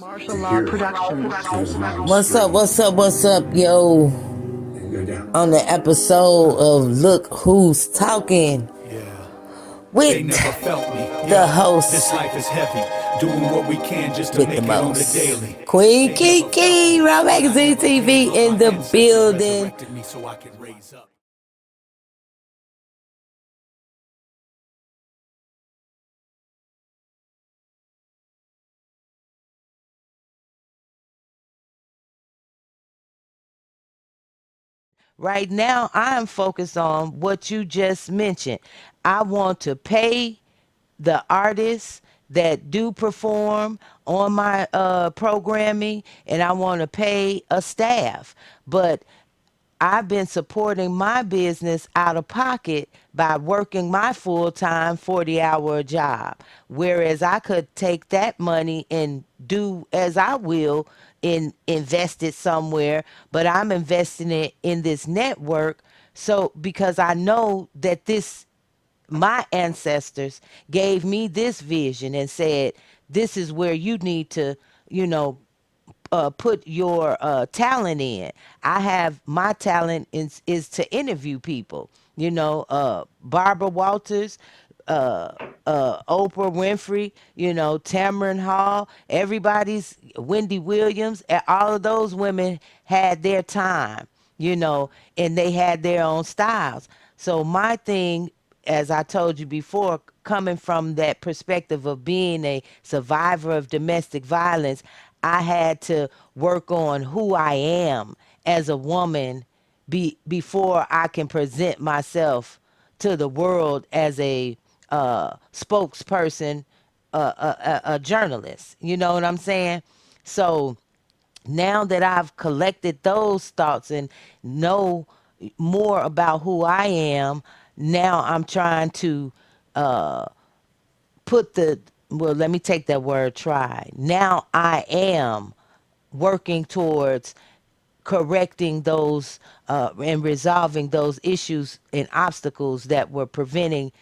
Martial Law Productions. What's up? What's up? What's up, yo? On the episode of Look Who's Talking Yeah, they with never felt me. the Yeah, this host life is heavy. Doing what we can just to with the make it on the most, daily. Queen They never felt me. Kiki, Raw But I Magazine never gave TV up. in My the ancestors building. resurrected me so I could raise up. Right now, I'm focused on what you just mentioned. I want to pay the artists that do perform on my programming, and I want to pay a staff. But I've been supporting my business out of pocket by working my full time 40-hour job. Whereas I could take that money and do as I will and invest it somewhere, but I'm investing it in this network. So because I know that my ancestors gave me this vision and said, this is where you need to, you know, put your talent in. I have my talent is to interview people. Barbara Walters, uh, Oprah Winfrey, Tamron Hall, Wendy Williams, all of those women had their time, and they had their own styles. So my thing, as I told you before, coming from that perspective of being a survivor of domestic violence, I had to work on who I am as a woman before I can present myself to the world as a spokesperson, a journalist. You know what I'm saying? So now that I've collected those thoughts and know more about who I am, now I'm trying to uh, put well, let me take that word try. Now I am working towards correcting those and resolving those issues and obstacles that were preventing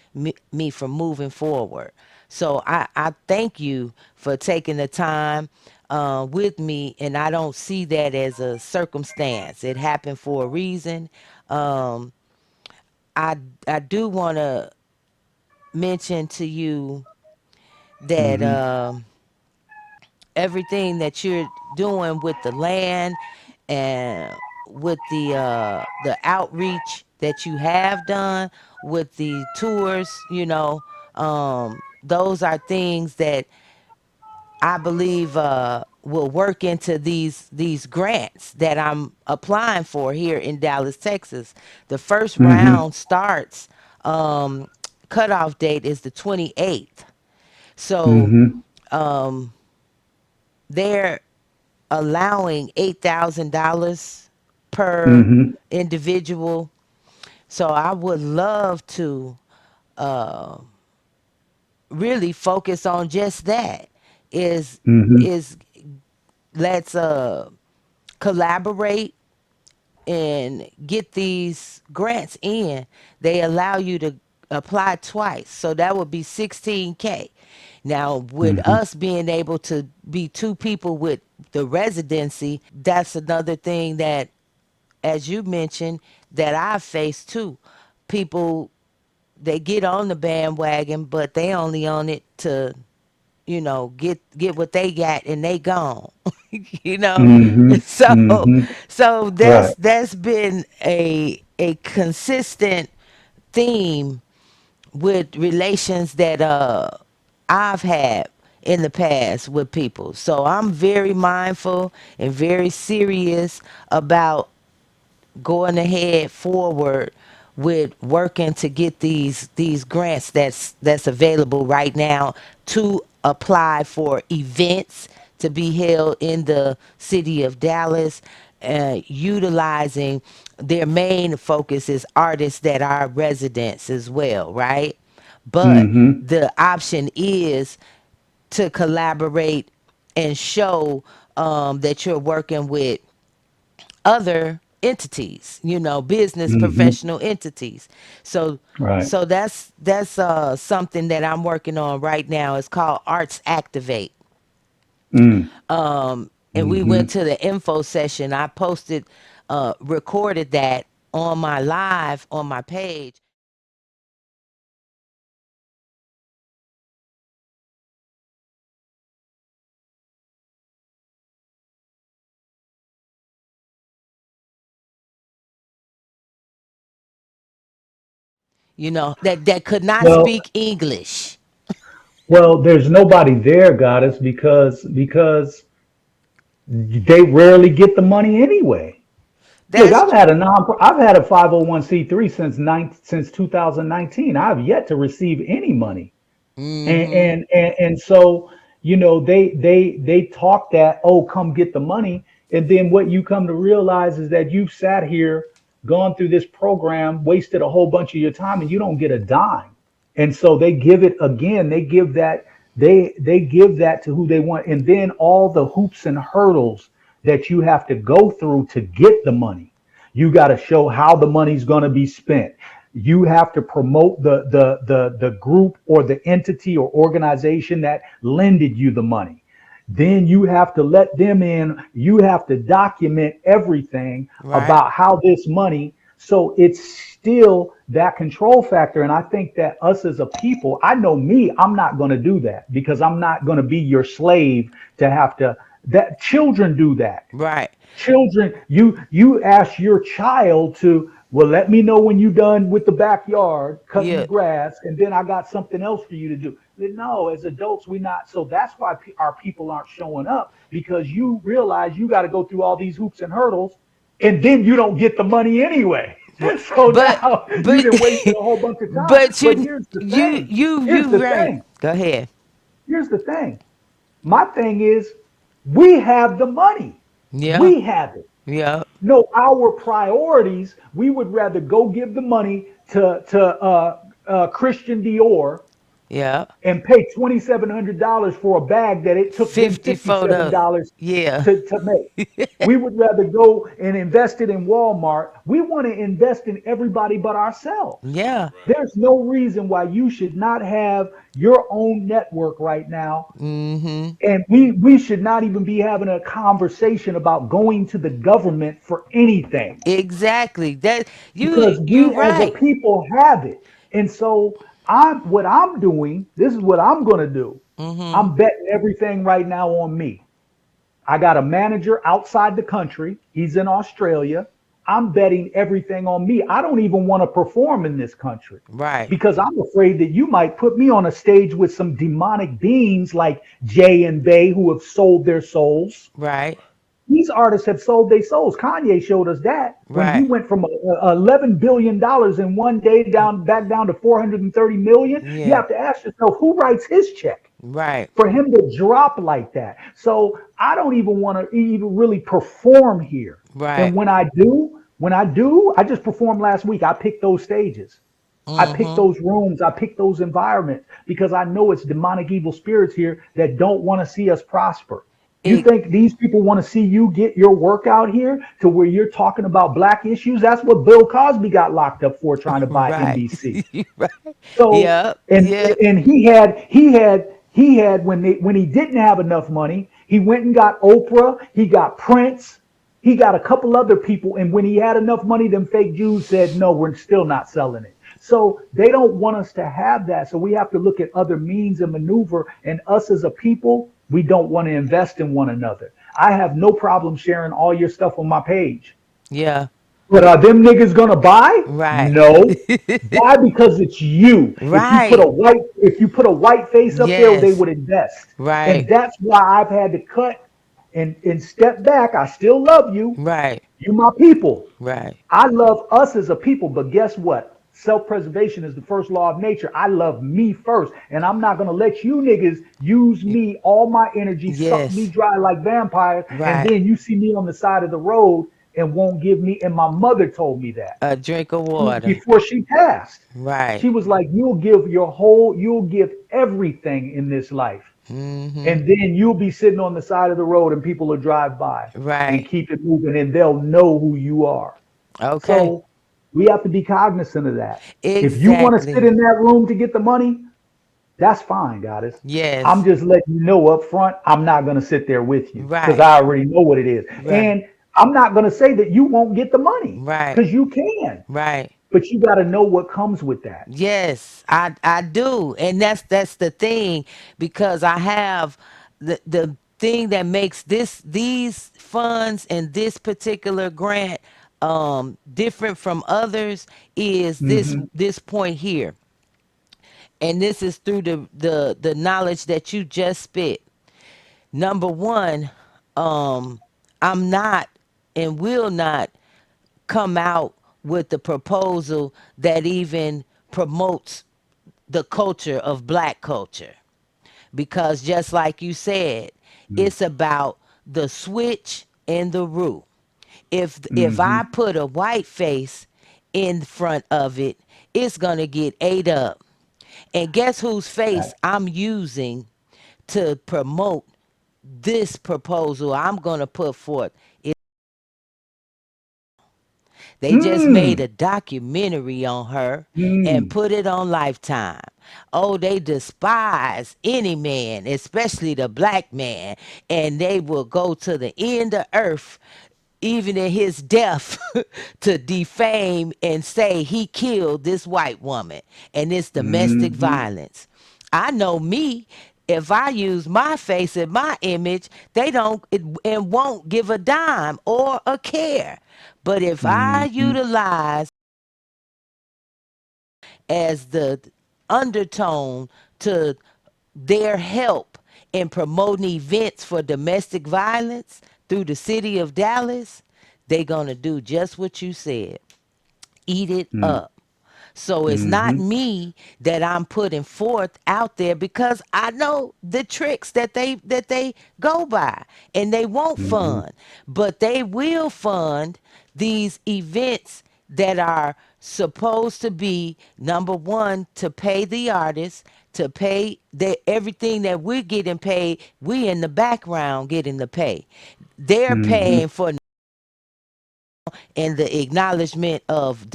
me from moving forward. So I thank you for taking the time with me, and I don't see that as a circumstance. It happened for a reason. Um, I I do want to mention to you that Mm-hmm. everything that you're doing with the land and with the outreach that you have done with the tours, those are things that I believe will work into these grants that I'm applying for here in Dallas, Texas. The first Mm-hmm. round starts, cutoff date is the 28th. So Mm-hmm. they're allowing $8,000 per Mm-hmm. individual. So I would love to really focus on just that. Is Mm-hmm. is let's collaborate and get these grants in. They allow you to apply twice. So that would be 16K. Now, with Mm-hmm. us being able to be two people with the residency, that's another thing that, as you mentioned, that I face too. People, they get on the bandwagon, but they only on it to, get what they got and they gone. you know Mm-hmm. so Mm-hmm. so Right. that's been a consistent theme with relations that I've had in the past with people. So I'm very mindful and very serious about going ahead forward with working to get these grants that's available right now to apply for events to be held in the city of Dallas, utilizing their main focus is artists that are residents as well, right? But Mm-hmm. the option is to collaborate and show that you're working with other entities, business Mm-hmm. professional entities. So Right. so that's something that I'm working on right now. It's called Arts Activate. Mm. And we went Hmm. to the info session. I posted, recorded that on my live on my page. That could not Well, speak English. there's nobody there, Goddess, because they rarely get the money anyway. Look, That's I've had a 501c3 since 2019. I've yet to receive any money. mm-hmm. And so they talk that, oh, come get the money, and then what you come to realize is that you've sat here, gone through this program, wasted a whole bunch of your time, and you don't get a dime. And so they give it again, they give that to who they want, and then all the hoops and hurdles that you have to go through to get the money. You got to show how the money's going to be spent. You have to promote the group or the entity or organization that lended you the money. Then you have to let them in. You have to document everything Right. about how this money. So it's still that control factor. And I think that us as a people, I know me, I'm not going to do that because I'm not going to be your slave to have to. That children do that. Right. Children, you ask your child to, well, let me know when you're done with the backyard cutting the Yeah. grass, and then I got something else for you to do. No, as adults we not. So that's why our people aren't showing up, because you realize you got to go through all these hoops and hurdles, and then you don't get the money anyway. But So but now you but done wasted a whole bunch of time. but But you here's the you thing. you Here's you the right. thing. Go ahead. Here's the thing. My thing is, we have the money. Yeah. We have it. Yeah. No, our priorities, we would rather go give the money to Christian Dior Yeah. and pay $2,700 for a bag that it took them 50 $57 photo. Yeah. to make. We would rather go and invest it in Walmart. We want to invest in everybody but ourselves. Yeah. There's no reason why you should not have your own network right now. Mm-hmm. And we should not even be having a conversation about going to the government for anything, Exactly. That because you we as a right. people have it. And so what I'm doing, this is what I'm going to do. Mm-hmm. I'm betting everything right now on me. I got a manager outside the country. He's in Australia. I'm betting everything on me. I don't even want to perform in this country Right. because I'm afraid that you might put me on a stage with some demonic beings like Jay and Bay, who have sold their souls. Right. These artists have sold their souls. Kanye showed us that when he Right. went from $11 billion in one day down back down to 430 million. You Yeah. have to ask yourself, who writes his check Right. for him to drop like that? So I don't even want to even really perform here. And Right. when I do, I just performed last week. I picked those stages. I picked Mm-hmm. those rooms. I picked those environments because I know it's demonic evil spirits here that don't want to see us prosper. You It, think these people want to see you get your work out here to where you're talking about black issues? That's what Bill Cosby got locked up for, trying to buy right. NBC. Right. So Yep. and Yep. and he had when he didn't have enough money, he went and got Oprah, he got Prince, he got a couple other people, and when he had enough money, them fake Jews said, no, we're still not selling it. So they don't want us to have that. So we have to look at other means and maneuver. And us as a people, we don't want to invest in one another. I have no problem sharing all your stuff on my page. Yeah. But are them niggas gonna buy? Right. No. Why? Because it's you. Right. If you put a white face up there, they Yes. would invest. And Right. that's why I've had to cut and step back. I still love you. Right. You my people. Right. I love us as a people, but guess what? Self-preservation is the first law of nature. I love me first, and I'm not gonna let you niggas use me, all my energy, suck me Yes. dry like vampires, and Right. then you see me on the side of the road and won't give me. And my mother told me that A drink of water. before she passed. Right. She was like, you'll give everything in this life, Mm-hmm. and then you'll be sitting on the side of the road, and people will drive by and Right. keep it moving, and they'll know who you are. Okay. So we have to be cognizant of that. If you want to sit Exactly. in that room to get the money, that's fine, goddess. I'm Yes. just letting you know up front, I'm not going to sit there with you because Right. I already know what it is. Right. And I'm not going to say that you won't get the money Right. because you can, Right. but you got to know what comes with that. Yes, I do. And that's the thing, because I have the thing that makes these funds and this particular grant different from others is Hmm. this point here. And this is through the knowledge that you just spit. Number one, um, I'm not and will not come out with the proposal that even promotes the culture of black culture, because just like you said, it's about the switch and the root. If Hmm. I put a white face in front of it, it's gonna get ate up. And guess whose face I'm using to promote this proposal I'm gonna put forth? They just made Mm. a documentary on her and Mm. put it on Lifetime. Oh, they despise any man, especially the black man, and they will go to the end of earth, even in his death, to defame and say he killed this white woman and it's domestic Hmm. violence. I know me. If I use my face and my image, they don't and won't give a dime or a care. But if I Hmm. utilize as the undertone to their help in promoting events for domestic violence through the city of Dallas, they're going to do just what you said. Eat it up. So it's not Hmm. me that I'm putting forth out there, because I know the tricks that they go by, and they won't Hmm. fund, but they will fund these events that are supposed to be, number one, to pay the artists, to pay everything that we're getting paid. We in the background getting the pay. They're Hmm. paying for, and the acknowledgement of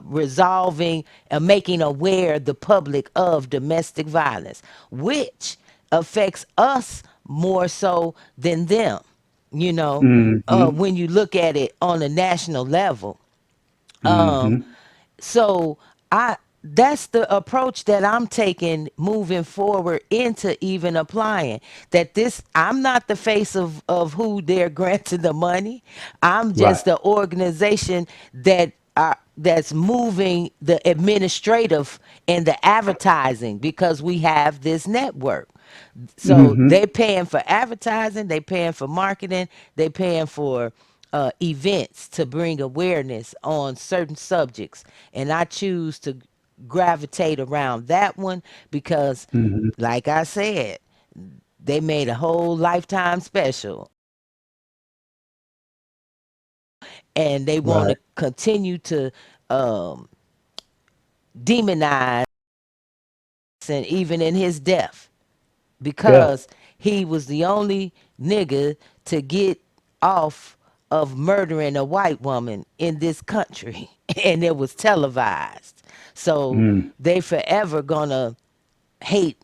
resolving and making aware the public of domestic violence, which affects us more so than them. You know, Hmm. when you look at it on a national level. Um, Hmm. so I that's the approach that I'm taking moving forward into even applying. That this I'm not the face of who they're granting the money. I'm Right. just the organization that's moving the administrative and the advertising, because we have this network. So Hmm. they paying for advertising, they paying for marketing, they paying for events to bring awareness on certain subjects, and I choose to gravitate around that one because, Hmm. like I said, they made a whole Lifetime special, and they want Right. to continue to um, demonize, and even in his death, Yeah. because he was the only nigga to get off of murdering a white woman in this country and it was televised. So Mm. they forever gonna hate,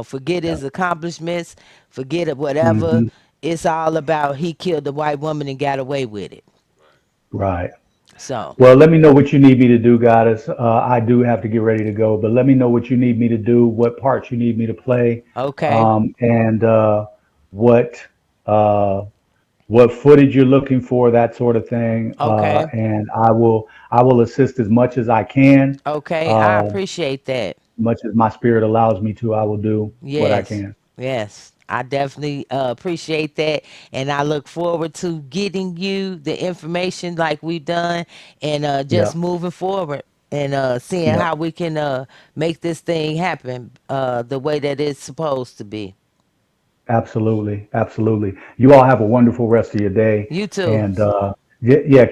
forget Yeah. his accomplishments, forget it, whatever. Hmm. It's all about he killed the white woman and got away with it. Right. So, Well, let me know what you need me to do, Goddess. I do have to get ready to go, but let me know what you need me to do, what parts you need me to play, okay, and what uh, what footage you're looking for, that sort of thing. okay, And I will assist as much as I can, okay. I uh, appreciate that. much as my spirit allows me to. I will do what I Yes, can. yes. I definitely appreciate that. And I look forward to getting you the information like we've done, and just Yep. moving forward and seeing Yep. how we can make this thing happen the way that it's supposed to be. Absolutely, absolutely. You all have a wonderful rest of your day, You too. and yeah, yeah,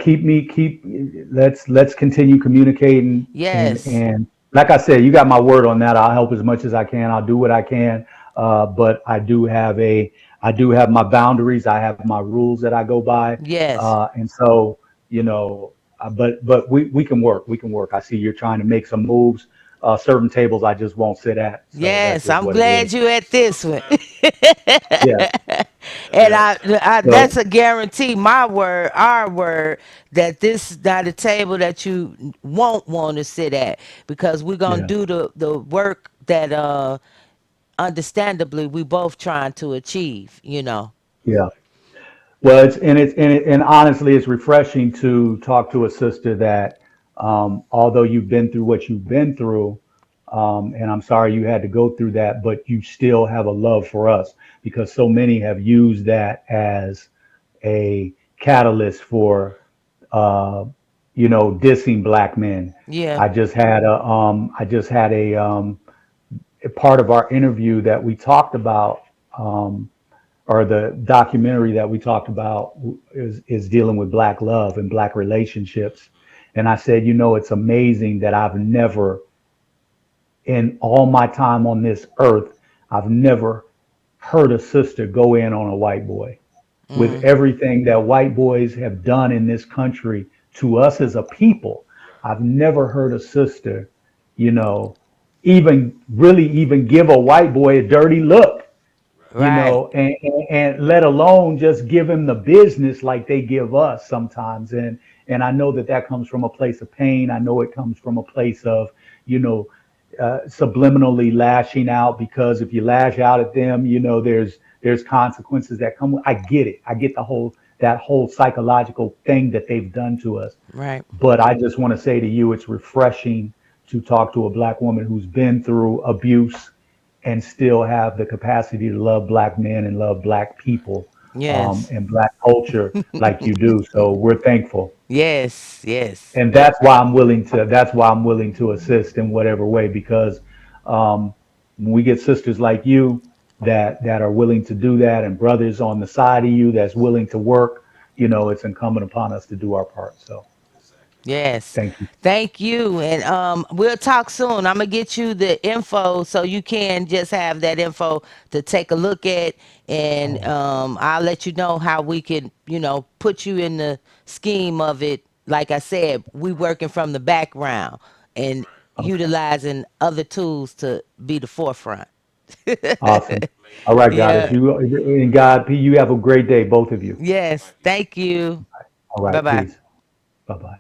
let's continue communicating, Yes, and like I said, you got my word on that. I'll help as much as I can. I'll do what I can, but I do have my boundaries. I have my rules that I go by, yes, and so but we can work. We can work. I see you're trying to make some moves. certain tables I just won't sit at. So that's Yes, just I'm what it glad is. you at this one. Yeah. And I So that's a guarantee, my word, our word, that this is not a table that you won't want to sit at, because we're gonna yeah, do the work that understandably we both trying to achieve. yeah. Well, and honestly, it's refreshing to talk to a sister that, although you've been through what you've been through, and I'm sorry you had to go through that, but you still have a love for us because so many have used that as a catalyst for, uh, dissing black men. Yeah. I just had a part of our interview that we talked about. Or the documentary that we talked about is dealing with black love and black relationships. And I said, it's amazing that I've never, in all my time on this earth, I've never heard a sister go in on a white boy. With Mm, everything that white boys have done in this country to us as a people, I've never heard a sister, you know, even give a white boy a dirty look, right. and let alone just give him the business like they give us sometimes. And I know that that comes from a place of pain. I know it comes from a place of, you know, subliminally lashing out, because if you lash out at them, there's consequences that come. I get it. I get that whole psychological thing that they've done to us. Right. But I just want to say to you, it's refreshing to talk to a black woman who's been through abuse and still have the capacity to love black men and love black people, Yes. and black culture like you do. So we're thankful. Yes. Yes. And that's why I'm willing to assist in whatever way, because, when we get sisters like you that are willing to do that, and brothers on the side of you that's willing to work, it's incumbent upon us to do our part. So Yes. thank you. Thank you. And we'll talk soon. I'm gonna get you the info so you can just have that info to take a look at, and Oh, I'll let you know how we can, put you in the scheme of it. Like I said, we working from the background and okay. utilizing other tools to be the forefront. Awesome. All right, goddess. Yeah. You and God, you have a great day, both of you. Yes. Thank you. All Bye right, bye. peace. Bye bye.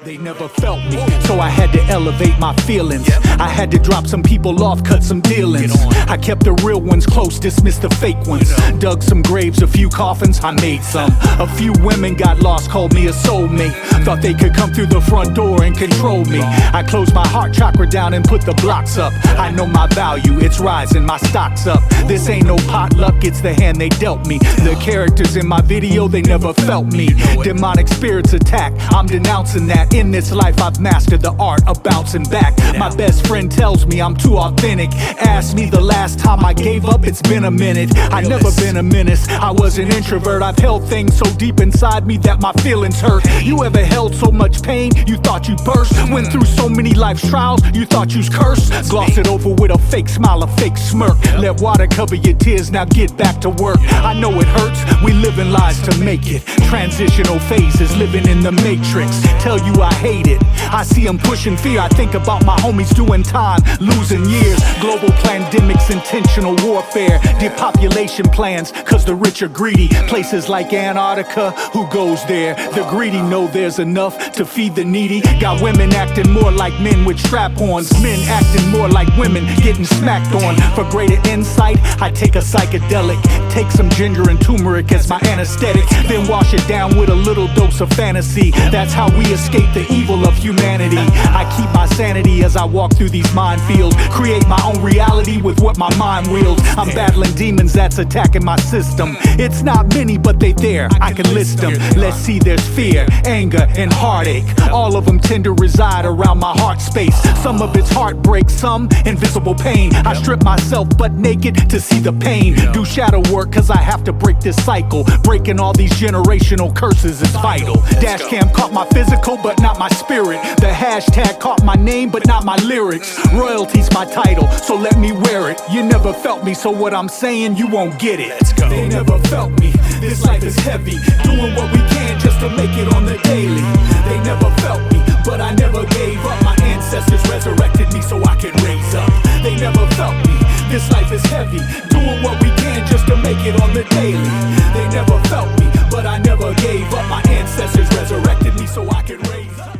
They never felt me, so I had to elevate my feelings. I had to drop some people off, cut some dealings. I kept the real ones close, dismissed the fake ones. Dug some graves, a few coffins, I made some. A few women got lost, called me a soulmate. Thought they could come through the front door and control me. I closed my heart chakra down and put the blocks up. I know my value, it's rising, my stock's up. This ain't no potluck, it's the hand they dealt me. The characters in my video, they never felt me. Demonic spirits attack, I'm denouncing that. In this life I've mastered the art of bouncing back. My best friend tells me I'm too authentic. Ask me the last time I gave up, it's been a minute. I never been a menace, I was an introvert. I've held things so deep inside me that my feelings hurt. You ever held so much pain, you thought you burst? Went through so many life's trials, you thought you's cursed? Gloss it over with a fake smile, a fake smirk. Let water cover your tears, now get back to work. I know it hurts, we living lives to make it. Transitional phases, living in the matrix. Tell you I hate it, I see them pushing fear. I think about my homies doing time, losing years. Global pandemics, intentional warfare. Depopulation plans, cause the rich are greedy. Places like Antarctica, who goes there? The greedy know there's enough to feed the needy. Got women acting more like men with strap-ons. Men acting more like women, getting smacked on. For greater insight, I take a psychedelic. Take some ginger and turmeric as my anesthetic. Then wash it down with a little dose of fantasy. That's how we escape the evil of humanity. I keep my sanity as I walk through these minefields. Create my own reality with what my mind wields. I'm battling demons that's attacking my system. It's not many, but they there, I can list them. Let's see, there's fear, anger, and heartache. All of them tend to reside around my heart space. Some of it's heartbreak, some invisible pain. I strip myself butt naked to see the pain. Do shadow work cause I have to break this cycle. Breaking all these generational curses is vital. Dash cam caught my physical, but not my spirit. The hashtag caught my name, but not my lyrics. Royalty's my title, so let me wear it. You never felt me, so what I'm saying, you won't get it. Let's go. They never felt me, this life is heavy. Doing what we can just to make it on the daily. They never felt me, but I never gave up. My ancestors resurrected me so I could raise up. They never felt me, this life is heavy. Doing what we can just to make it on the daily. They never felt me, but I never gave up. My ancestors resurrected me so I could raise up.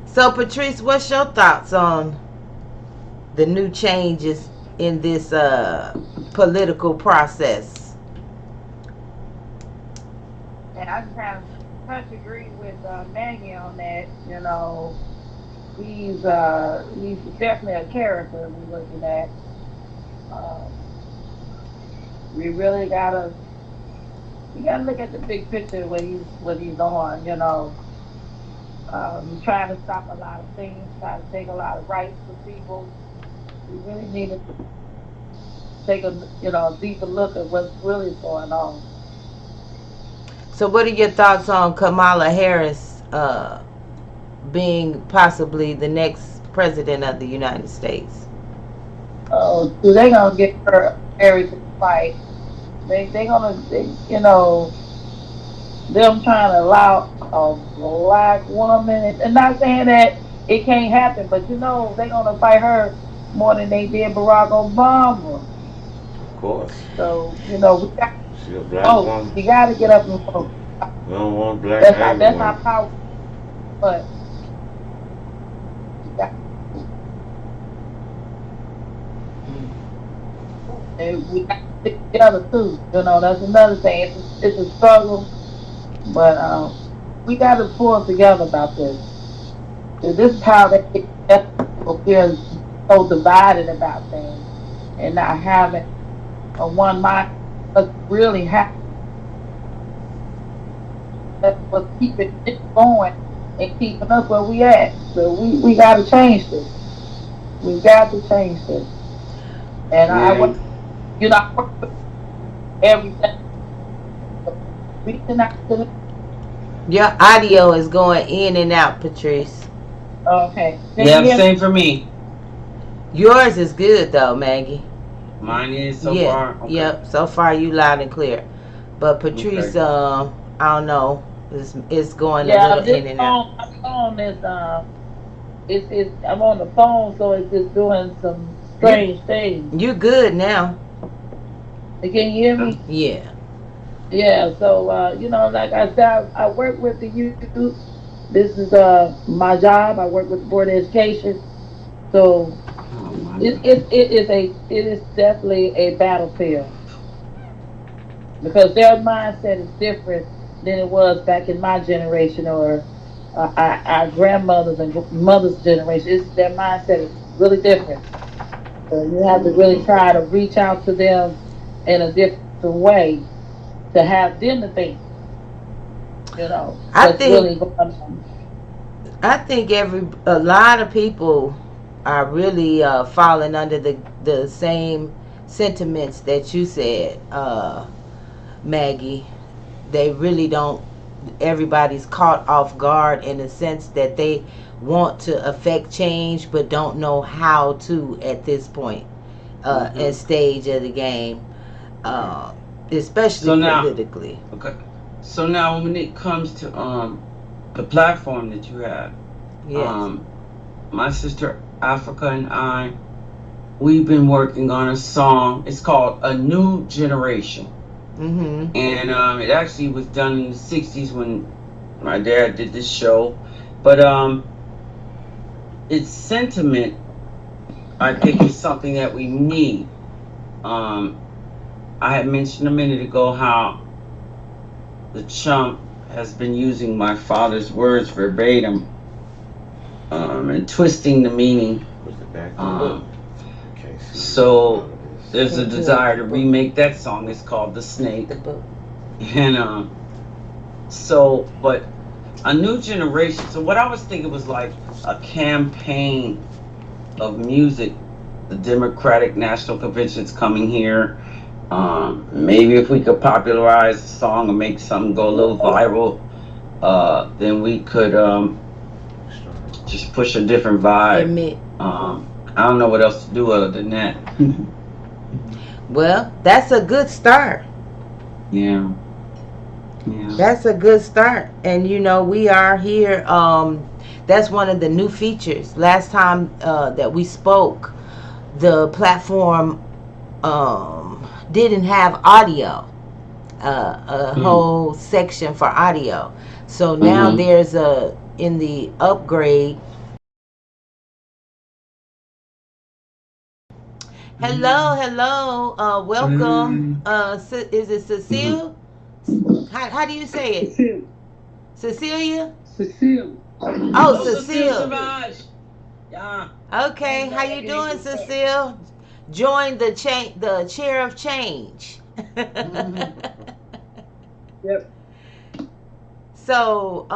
So, Patrice, what's your thoughts on the new changes in this political process? And I just kind of touch agree with Maggie on that. You know, he's definitely a character we're looking at. Uh, we really gotta look at the big picture what he's on. You know, he's trying to stop a lot of things, trying to take a lot of rights from people. We really need to take a deeper look at what's really going on. So, what are your thoughts on Kamala Harris being possibly the next president of the United States? Oh, so they gonna get her married to fight. They gonna them trying to allow a black woman, and not saying that it can't happen, but they gonna fight her more than they did Barack Obama. Of course. So we got She a black woman. you got to get up and vote. We don't want black That's not powerful, but you got, and we got to stick together too. That's another thing. It's a struggle, but we got to pull together about this. This is how they get feel so divided about things and not having a one mind. But really happen. That's what's keeping it going and keeping us where we at. So we got to change this. We got to change this. And I work with everything. Reaching out to them. Your audio is going in and out, Patrice. Okay. Yeah, same for me. Yours is good though, Maggie. Mine is so Yeah. far. Okay. Yep. So far, you loud and clear. But Patrice, I don't know. It's going a little in and out. My phone is I'm on the phone, so it's just doing some strange things. You good now? Can you hear me? Yeah. Yeah. So like I said, I work with the youth. This is my job. I work with the Board of Education. So it is definitely a battlefield because their mindset is different than it was back in my generation or our grandmothers and mothers' generation. Their mindset is really different. So you have to really try to reach out to them in a different way to have them to think. I what's think really going on. I think a lot of people are really falling under the same sentiments that you said, Maggie. They really don't. Everybody's caught off guard in the sense that they want to affect change but don't know how to at this point and stage of the game, especially politically. Okay. So now, when it comes to the platform that you have, Yes. my sister Africa and I, we've been working on a song. It's called A New Generation. Mm-hmm. And it actually was done in the 60s when my dad did this show. But its sentiment, I think, is something that we need. I had mentioned a minute ago how the chump has been using my father's words verbatim and twisting the meaning. So there's a desire to remake that song. It's called The Snake. And but A New Generation. So what I was thinking was like a campaign of music. The Democratic National Convention's coming here. Maybe if we could popularize a song or make something go a little viral, then we could just push a different vibe. Admit. I don't know what else to do other than that. Well, that's a good start. Yeah. Yeah. That's a good start. And you know, we are here. That's one of the new features. Last time that we spoke, the platform didn't have audio, a whole section for audio. So now there's in the upgrade. Hello, welcome. Is it Cecile? How do you say it? Cecilia? Cecile. Oh, Cecile. Savage. Yeah. Okay, how you doing, Cecile? Join the chair of change. Yep. So,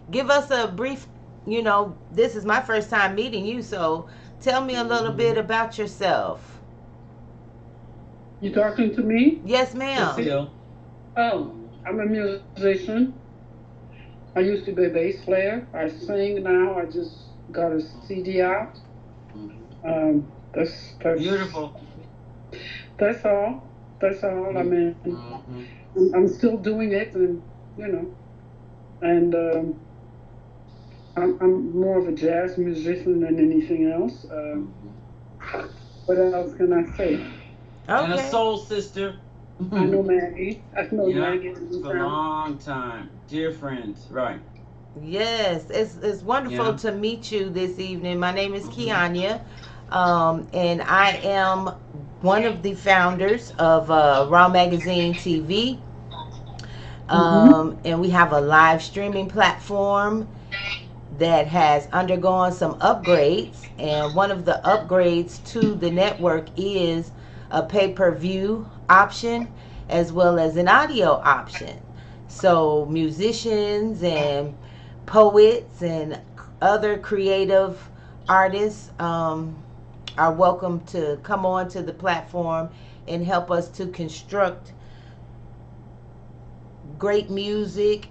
give us a brief. You know, this is my first time meeting you, so tell me a little bit about yourself. You talking to me? Yes, ma'am. Cecile. Oh, I'm a musician. I used to be a bass player. I sing now. I just got a CD out. That's Beautiful. That's all. That's all. I mean, I'm still doing it, and you know, and I'm more of a jazz musician than anything else. What else can I say? And a Okay. soul sister. I know Maggie. I know Yeah, Maggie. for a long time. Dear friends, right. Yes, it's wonderful Yeah. to meet you this evening. My name is Kianya, and I am one of the founders of Raw Magazine TV. And we have a live streaming platform that has undergone some upgrades. And one of the upgrades to the network is a pay-per-view option as well as an audio option. So musicians and poets and other creative artists are welcome to come on to the platform and help us to construct great music,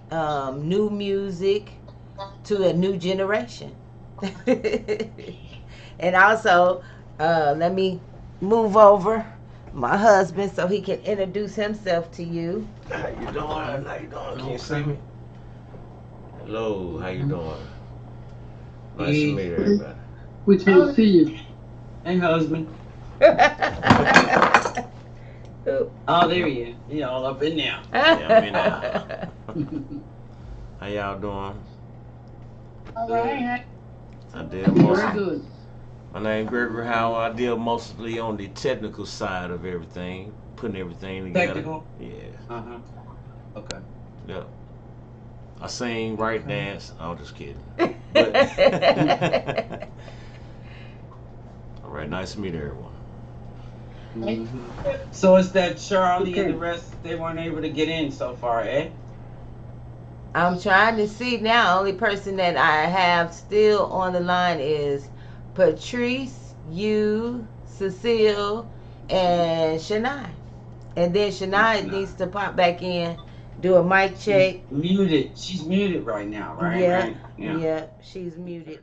new music to a new generation. And also, let me move over my husband so he can introduce himself to you. How you doing? How you doing? Can you see me? Hello, how you doing? Nice to meet everybody. We can't see you. Hey, husband. Oh, there he is. He all up in there. Yeah, I'm in there. How y'all doing? All right. I deal Very mostly. good. My name Gregory Howard. I deal mostly on the technical side of everything, putting everything together. Technical? Yeah. Uh-huh. Okay. Yep. I sing, write, dance. I'm just kidding. But all right, nice to meet everyone. So it's that Charlie and the rest, they weren't able to get in so far, eh? I'm trying to see now. Only person that I have still on the line is Patrice, you, Cecile, and Shania. And then Shania needs to pop back in, do a mic check. Muted. She's muted right now, right? Yeah, Right? yeah, she's muted.